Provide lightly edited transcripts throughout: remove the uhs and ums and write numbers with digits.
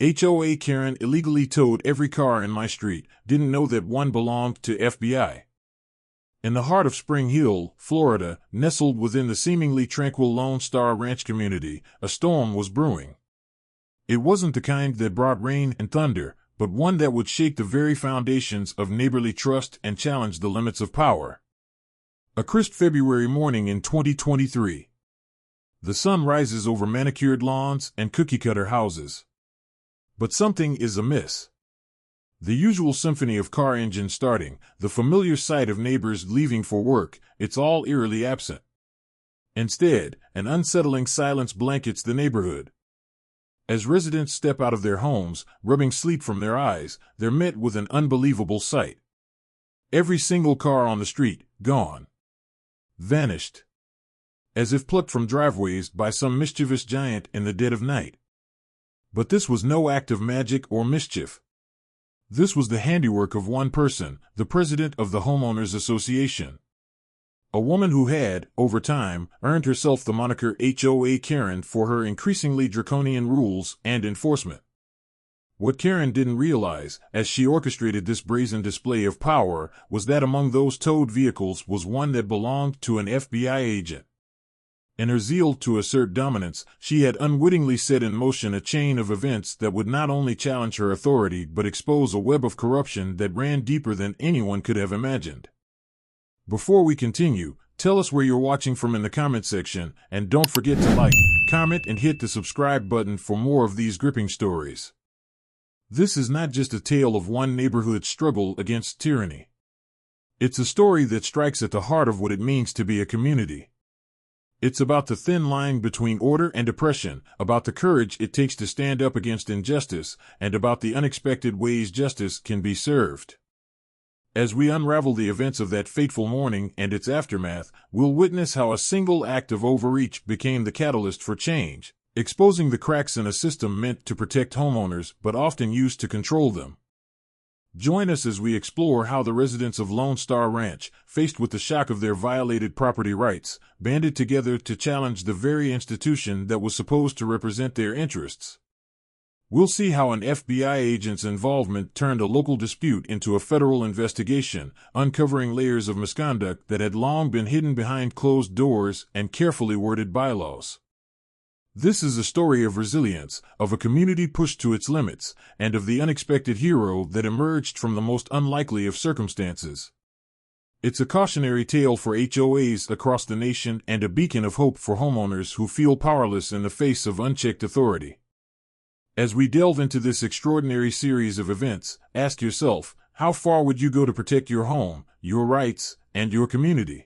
HOA Karen illegally towed every car in my street, didn't know that one belonged to FBI. In the heart of Spring Hill, Florida, nestled within the seemingly tranquil Lone Star Ranch community, a storm was brewing. It wasn't the kind that brought rain and thunder, but one that would shake the very foundations of neighborly trust and challenge the limits of power. A crisp February morning in 2023. The sun rises over manicured lawns and cookie-cutter houses. But something is amiss. The usual symphony of car engines starting, the familiar sight of neighbors leaving for work, it's all eerily absent. Instead, an unsettling silence blankets the neighborhood. As residents step out of their homes, rubbing sleep from their eyes, they're met with an unbelievable sight. Every single car on the street, gone. Vanished. As if plucked from driveways by some mischievous giant in the dead of night. But this was no act of magic or mischief. This was the handiwork of one person, the president of the Homeowners Association. A woman who had, over time, earned herself the moniker HOA Karen for her increasingly draconian rules and enforcement. What Karen didn't realize, as she orchestrated this brazen display of power, was that among those towed vehicles was one that belonged to an FBI agent. In her zeal to assert dominance, she had unwittingly set in motion a chain of events that would not only challenge her authority but expose a web of corruption that ran deeper than anyone could have imagined. Before we continue, tell us where you're watching from in the comment section, and don't forget to like, comment, and hit the subscribe button for more of these gripping stories. This is not just a tale of one neighborhood's struggle against tyranny. It's a story that strikes at the heart of what it means to be a community. It's about the thin line between order and oppression, about the courage it takes to stand up against injustice, and about the unexpected ways justice can be served. As we unravel the events of that fateful morning and its aftermath, we'll witness how a single act of overreach became the catalyst for change, exposing the cracks in a system meant to protect homeowners but often used to control them. Join us as we explore how the residents of Lone Star Ranch, faced with the shock of their violated property rights, banded together to challenge the very institution that was supposed to represent their interests. We'll see how an FBI agent's involvement turned a local dispute into a federal investigation, uncovering layers of misconduct that had long been hidden behind closed doors and carefully worded bylaws. This is a story of resilience, of a community pushed to its limits, and of the unexpected hero that emerged from the most unlikely of circumstances. It's a cautionary tale for HOAs across the nation and a beacon of hope for homeowners who feel powerless in the face of unchecked authority. As we delve into this extraordinary series of events, ask yourself, how far would you go to protect your home, your rights, and your community?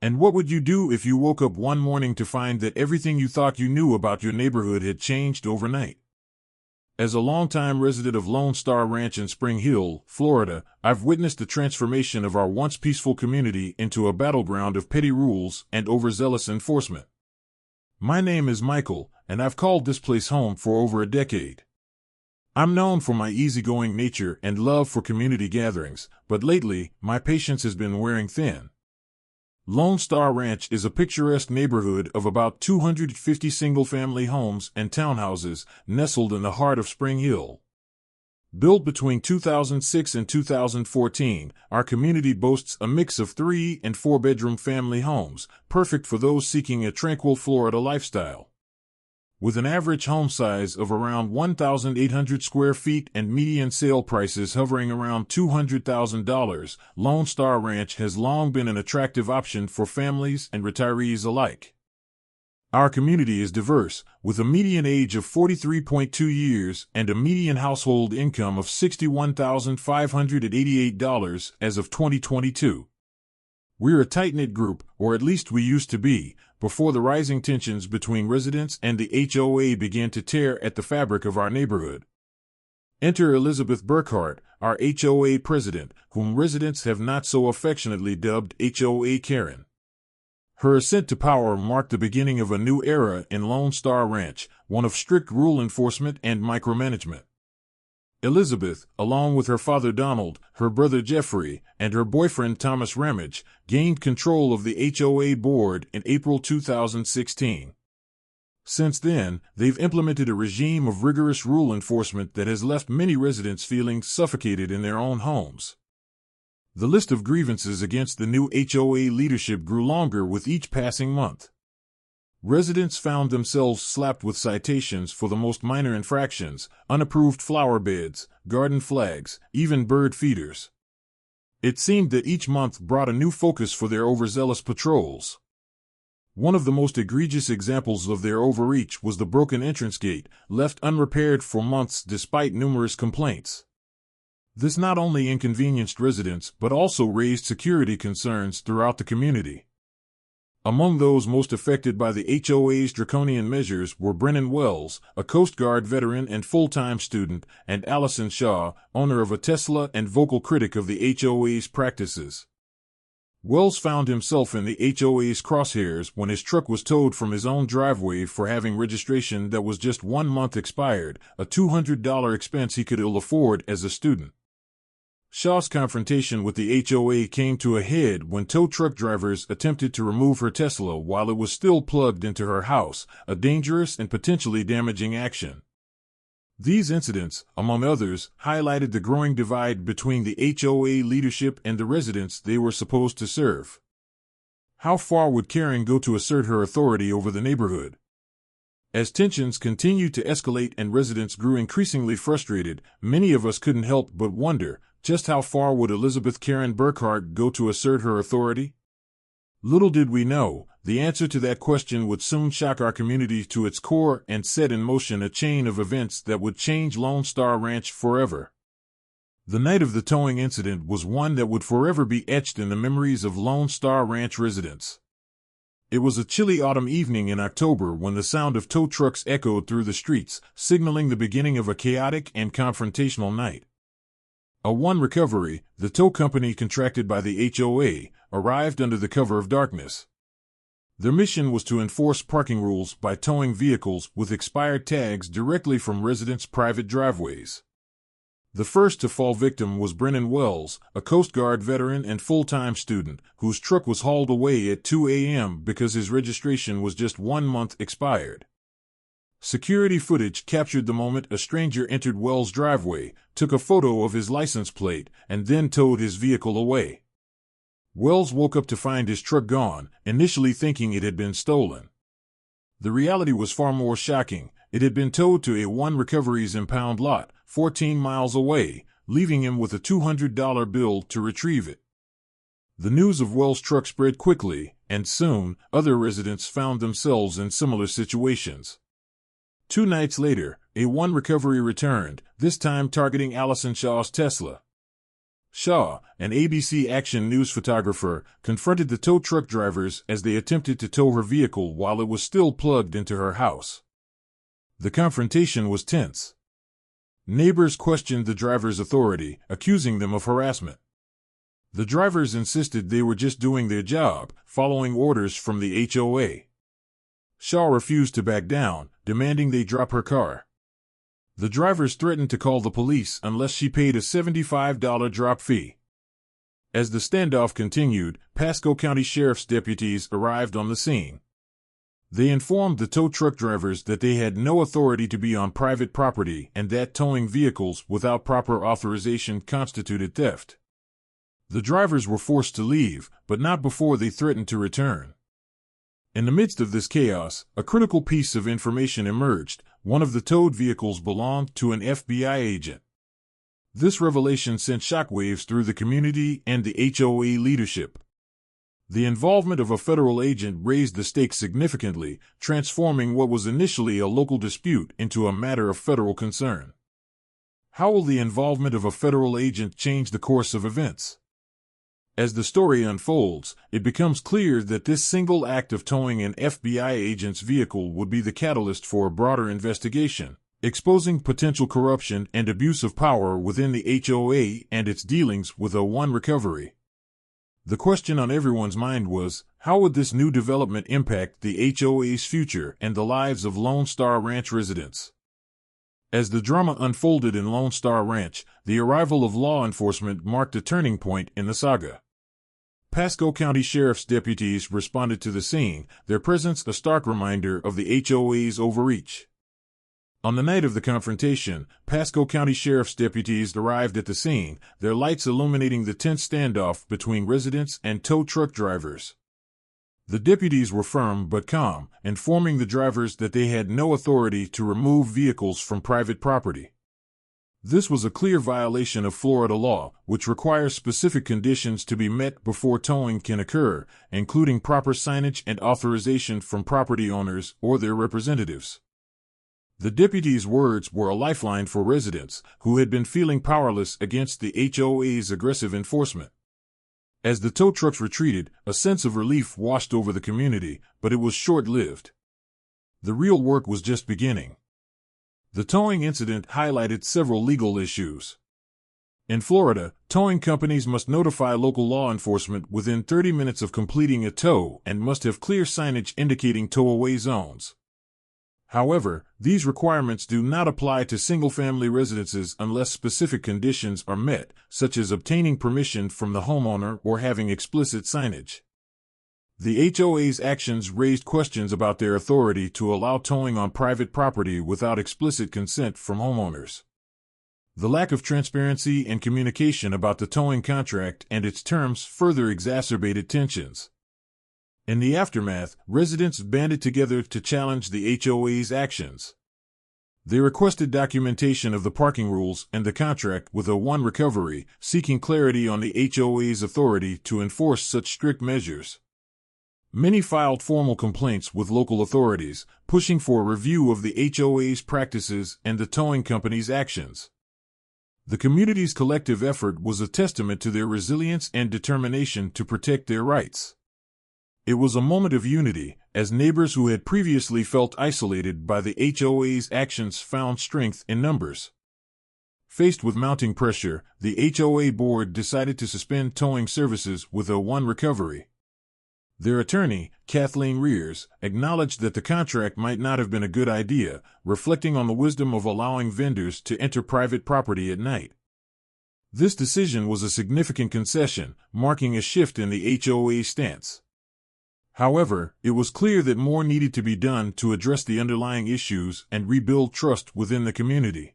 And what would you do if you woke up one morning to find that everything you thought you knew about your neighborhood had changed overnight? As a longtime resident of Lone Star Ranch in Spring Hill, Florida, I've witnessed the transformation of our once peaceful community into a battleground of petty rules and overzealous enforcement. My name is Michael, and I've called this place home for over a decade. I'm known for my easygoing nature and love for community gatherings, but lately, my patience has been wearing thin. Lone Star Ranch is a picturesque neighborhood of about 250 single-family homes and townhouses nestled in the heart of Spring Hill. Built between 2006 and 2014, our community boasts a mix of 3- and 4-bedroom family homes, perfect for those seeking a tranquil Florida lifestyle. With an average home size of around 1,800 square feet and median sale prices hovering around $200,000, Lone Star Ranch has long been an attractive option for families and retirees alike. Our community is diverse, with a median age of 43.2 years and a median household income of $61,588 as of 2022. We're a tight-knit group, or at least we used to be, before the rising tensions between residents and the HOA began to tear at the fabric of our neighborhood. Enter Elizabeth Burkhart, our HOA president, whom residents have not so affectionately dubbed HOA Karen. Her ascent to power marked the beginning of a new era in Lone Star Ranch, one of strict rule enforcement and micromanagement. Elizabeth, along with her father Donald, her brother Jeffrey, and her boyfriend Thomas Ramage, gained control of the HOA board in April 2016. Since then, they've implemented a regime of rigorous rule enforcement that has left many residents feeling suffocated in their own homes. The list of grievances against the new HOA leadership grew longer with each passing month. Residents found themselves slapped with citations for the most minor infractions: unapproved flower beds, garden flags, even bird feeders. It seemed that each month brought a new focus for their overzealous patrols. One of the most egregious examples of their overreach was the broken entrance gate, left unrepaired for months despite numerous complaints. This not only inconvenienced residents but also raised security concerns throughout the community. Among those most affected by the HOA's draconian measures were Brennan Wells, a Coast Guard veteran and full-time student, and Allison Shaw, owner of a Tesla and vocal critic of the HOA's practices. Wells found himself in the HOA's crosshairs when his truck was towed from his own driveway for having registration that was just 1 month expired, a $200 expense he could ill afford as a student. Shaw's confrontation with the HOA came to a head when tow truck drivers attempted to remove her Tesla while it was still plugged into her house, a dangerous and potentially damaging action. These incidents, among others, highlighted the growing divide between the HOA leadership and the residents they were supposed to serve. How far would Karen go to assert her authority over the neighborhood? As tensions continued to escalate and residents grew increasingly frustrated, many of us couldn't help but wonder, just how far would Elizabeth Karen Burkhart go to assert her authority? Little did we know, the answer to that question would soon shock our community to its core and set in motion a chain of events that would change Lone Star Ranch forever. The night of the towing incident was one that would forever be etched in the memories of Lone Star Ranch residents. It was a chilly autumn evening in October when the sound of tow trucks echoed through the streets, signaling the beginning of a chaotic and confrontational night. A one recovery, the tow company contracted by the HOA, arrived under the cover of darkness. Their mission was to enforce parking rules by towing vehicles with expired tags directly from residents' private driveways. The first to fall victim was Brennan Wells, a Coast Guard veteran and full-time student, whose truck was hauled away at 2 a.m. because his registration was just 1 month expired. Security footage captured the moment a stranger entered Wells' driveway, took a photo of his license plate, and then towed his vehicle away. Wells woke up to find his truck gone, initially thinking it had been stolen. The reality was far more shocking. It had been towed to a One Recovery's impound lot, 14 miles away, leaving him with a $200 bill to retrieve it. The news of Wells' truck spread quickly, and soon, other residents found themselves in similar situations. 2 nights later, a One Recovery returned, this time targeting Allison Shaw's Tesla. Shaw, an ABC Action News photographer, confronted the tow truck drivers as they attempted to tow her vehicle while it was still plugged into her house. The confrontation was tense. Neighbors questioned the drivers' authority, accusing them of harassment. The drivers insisted they were just doing their job, following orders from the HOA. Shaw refused to back down, demanding they drop her car. The drivers threatened to call the police unless she paid a $75 drop fee. As the standoff continued, Pasco County Sheriff's deputies arrived on the scene. They informed the tow truck drivers that they had no authority to be on private property and that towing vehicles without proper authorization constituted theft. The drivers were forced to leave, but not before they threatened to return. In the midst of this chaos, a critical piece of information emerged. One of the towed vehicles belonged to an FBI agent. This revelation sent shockwaves through the community and the HOA leadership. The involvement of a federal agent raised the stakes significantly, transforming what was initially a local dispute into a matter of federal concern. How will the involvement of a federal agent change the course of events? As the story unfolds, it becomes clear that this single act of towing an FBI agent's vehicle would be the catalyst for a broader investigation, exposing potential corruption and abuse of power within the HOA and its dealings with a One Recovery. The question on everyone's mind was, how would this new development impact the HOA's future and the lives of Lone Star Ranch residents? As the drama unfolded in Lone Star Ranch, the arrival of law enforcement marked a turning point in the saga. Pasco County Sheriff's deputies responded to the scene, their presence a stark reminder of the HOA's overreach. On the night of the confrontation, Pasco County Sheriff's deputies arrived at the scene, their lights illuminating the tense standoff between residents and tow truck drivers. The deputies were firm but calm, informing the drivers that they had no authority to remove vehicles from private property. This was a clear violation of Florida law, which requires specific conditions to be met before towing can occur, including proper signage and authorization from property owners or their representatives. The deputies' words were a lifeline for residents who had been feeling powerless against the HOA's aggressive enforcement. As the tow trucks retreated, a sense of relief washed over the community, but it was short-lived. The real work was just beginning. The towing incident highlighted several legal issues. In Florida, towing companies must notify local law enforcement within 30 minutes of completing a tow and must have clear signage indicating tow-away zones. However, these requirements do not apply to single-family residences unless specific conditions are met, such as obtaining permission from the homeowner or having explicit signage. The HOA's actions raised questions about their authority to allow towing on private property without explicit consent from homeowners. The lack of transparency and communication about the towing contract and its terms further exacerbated tensions. In the aftermath, residents banded together to challenge the HOA's actions. They requested documentation of the parking rules and the contract with a one recovery, seeking clarity on the HOA's authority to enforce such strict measures. Many filed formal complaints with local authorities, pushing for a review of the HOA's practices and the towing company's actions. The community's collective effort was a testament to their resilience and determination to protect their rights. It was a moment of unity, as neighbors who had previously felt isolated by the HOA's actions found strength in numbers. Faced with mounting pressure, the HOA board decided to suspend towing services with a one recovery. Their attorney, Kathleen Rears, acknowledged that the contract might not have been a good idea, reflecting on the wisdom of allowing vendors to enter private property at night. This decision was a significant concession, marking a shift in the HOA stance. However, it was clear that more needed to be done to address the underlying issues and rebuild trust within the community.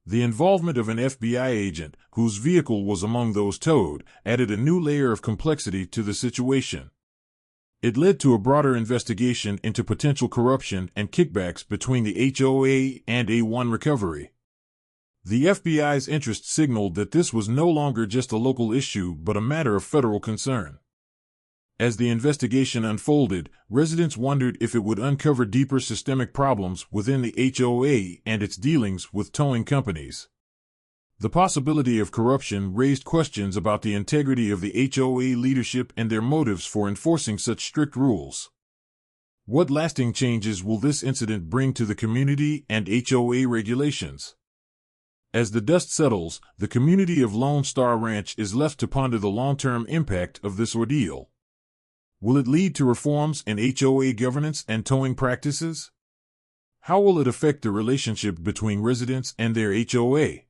The involvement of an FBI agent, whose vehicle was among those towed, added a new layer of complexity to the situation. It led to a broader investigation into potential corruption and kickbacks between the HOA and A1 Recovery. The FBI's interest signaled that this was no longer just a local issue but a matter of federal concern. As the investigation unfolded, residents wondered if it would uncover deeper systemic problems within the HOA and its dealings with towing companies. The possibility of corruption raised questions about the integrity of the HOA leadership and their motives for enforcing such strict rules. What lasting changes will this incident bring to the community and HOA regulations? As the dust settles, the community of Lone Star Ranch is left to ponder the long-term impact of this ordeal. Will it lead to reforms in HOA governance and towing practices? How will it affect the relationship between residents and their HOA?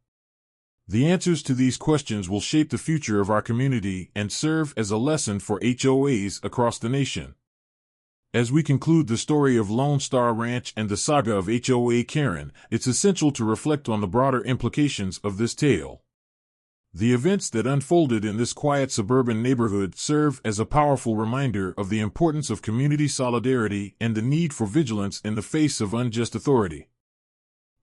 The answers to these questions will shape the future of our community and serve as a lesson for HOAs across the nation. As we conclude the story of Lone Star Ranch and the saga of HOA Karen, it's essential to reflect on the broader implications of this tale. The events that unfolded in this quiet suburban neighborhood serve as a powerful reminder of the importance of community solidarity and the need for vigilance in the face of unjust authority.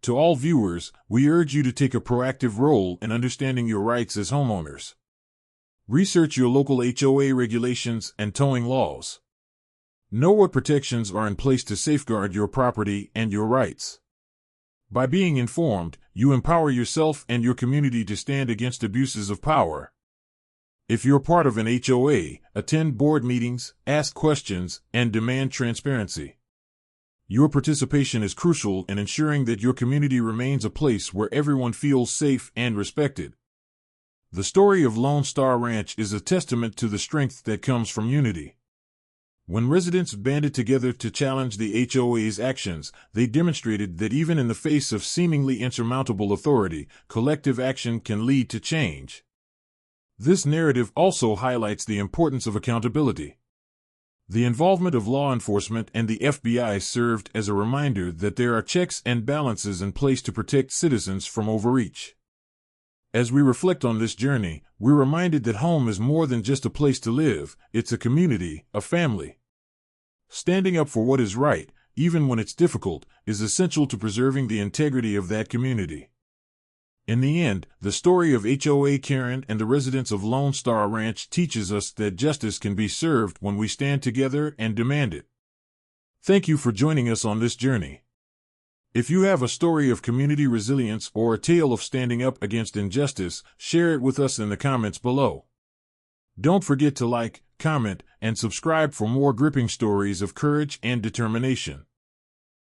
To all viewers, we urge you to take a proactive role in understanding your rights as homeowners. Research your local HOA regulations and towing laws. Know what protections are in place to safeguard your property and your rights. By being informed, you empower yourself and your community to stand against abuses of power. If you're part of an HOA, attend board meetings, ask questions, and demand transparency. Your participation is crucial in ensuring that your community remains a place where everyone feels safe and respected. The story of Lone Star Ranch is a testament to the strength that comes from unity. When residents banded together to challenge the HOA's actions, they demonstrated that even in the face of seemingly insurmountable authority, collective action can lead to change. This narrative also highlights the importance of accountability. The involvement of law enforcement and the FBI served as a reminder that there are checks and balances in place to protect citizens from overreach. As we reflect on this journey, we're reminded that home is more than just a place to live, it's a community, a family. Standing up for what is right, even when it's difficult, is essential to preserving the integrity of that community. In the end, the story of HOA Karen and the residents of Lone Star Ranch teaches us that justice can be served when we stand together and demand it. Thank you for joining us on this journey. If you have a story of community resilience or a tale of standing up against injustice, share it with us in the comments below. Don't forget to like, comment, and subscribe for more gripping stories of courage and determination.